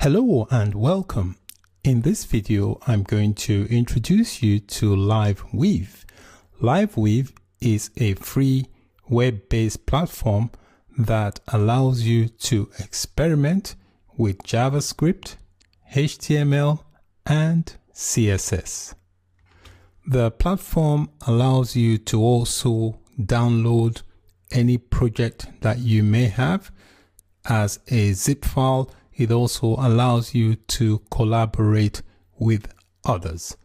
Hello and welcome. In this video, I'm going to introduce you to LiveWeave. LiveWeave is a free web-based platform that allows you to experiment with JavaScript, HTML, and CSS. The platform allows you to also download any project that you may have as a zip file. It also allows you to collaborate with others.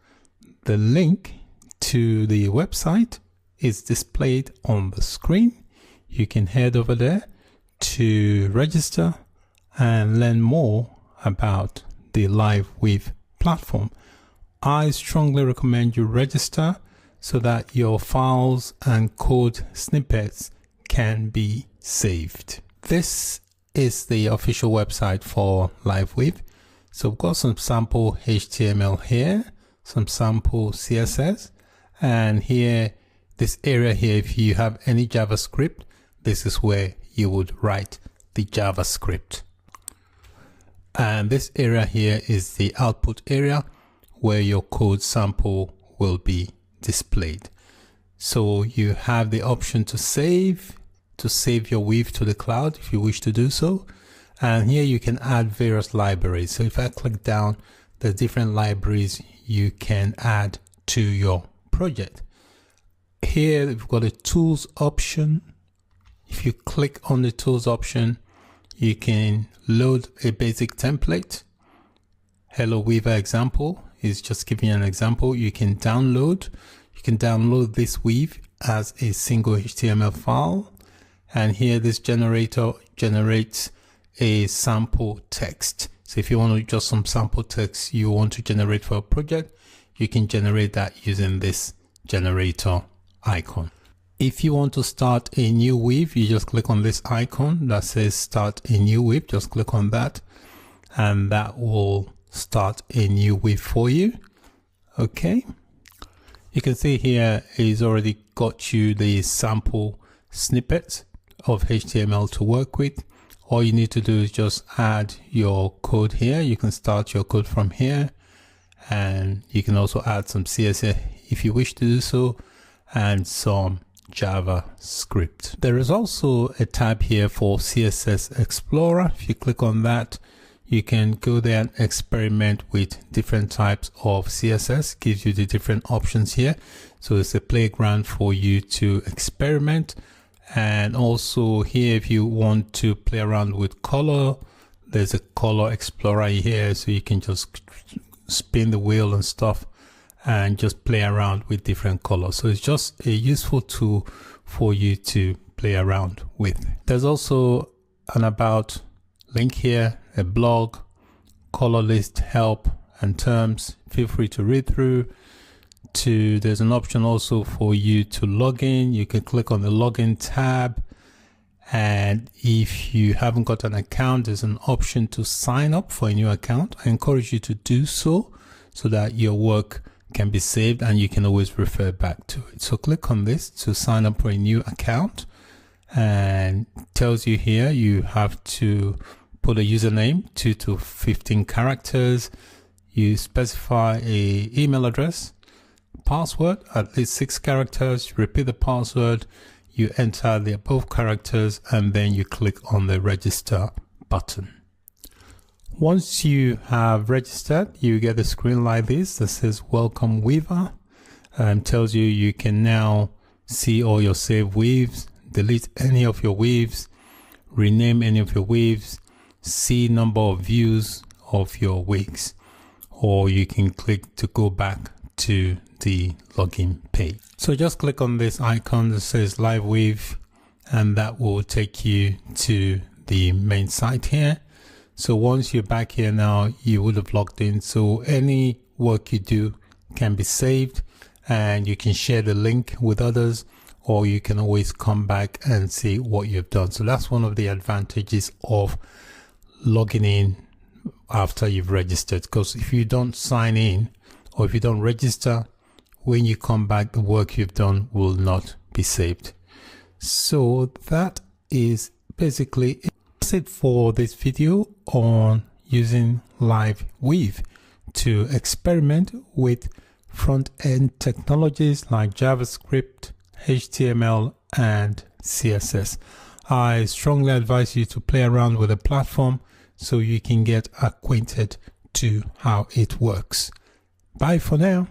The link to the website is displayed on the screen. You can head over there to register and learn more about the LiveWeave platform. I strongly recommend you register so that your files and code snippets can be saved. This is the official website for LiveWeave. So we've got some sample HTML here, some sample CSS, and here, this area here, if you have any JavaScript, this is where you would write the JavaScript. And this area here is the output area where your code sample will be displayed. So you have the option to save your weave to the cloud if you wish to do so. And here you can add various libraries. So if I click down, the different libraries you can add to your project. Here we've got a tools option. If you click on the tools option, you can load a basic template. Hello Weaver example is just giving you an example. You can download this weave as a single HTML file. And here this generator generates a sample text. So if you want to just some sample text you want to generate for a project, you can generate that using this generator icon. If you want to start a new weave, you just click on this icon that says start a new weave. Just click on that and that will start a new weave for you. Okay. You can see here it's already got you the sample snippets of HTML to work with. All you need to do is just add your code here. You can start your code from here, and you can also add some CSS if you wish to do so, and some JavaScript. There is also a tab here for CSS Explorer. If you click on that, you can go there and experiment with different types of CSS. Gives you the different options here. So it's a playground for you to experiment. And also here, if you want to play around with color, there's a color explorer here, so you can just spin the wheel and stuff and just play around with different colors. So it's just a useful tool for you to play around with. There's also an about link here, a blog, color list, help and terms. Feel free to read through. There's an option also for you to log in. You can click on the login tab, and if you haven't got an account, there's an option to sign up for a new account. I encourage you to do so that your work can be saved and you can always refer back to it. So click on this to sign up for a new account, and it tells you here you have to put a username, 2 to 15 characters. You specify a email address, password at least 6 characters. You repeat the password, you enter the above characters, and then you click on the register button. Once you have registered, you get a screen like this that says welcome Weaver, and tells you can now see all your saved weaves, delete any of your weaves, rename any of your weaves, see number of views of your weaves, or you can click to go back to the login page. So just click on this icon that says LiveWeave, and that will take you to the main site here. So once you're back here now, you would have logged in. So any work you do can be saved, and you can share the link with others, or you can always come back and see what you've done. So that's one of the advantages of logging in after you've registered, because if you don't sign in or if you don't register, when you come back, the work you've done will not be saved. So that is basically it for this video on using LiveWeave to experiment with front-end technologies like JavaScript, HTML, and CSS. I strongly advise you to play around with the platform so you can get acquainted to how it works. Bye for now.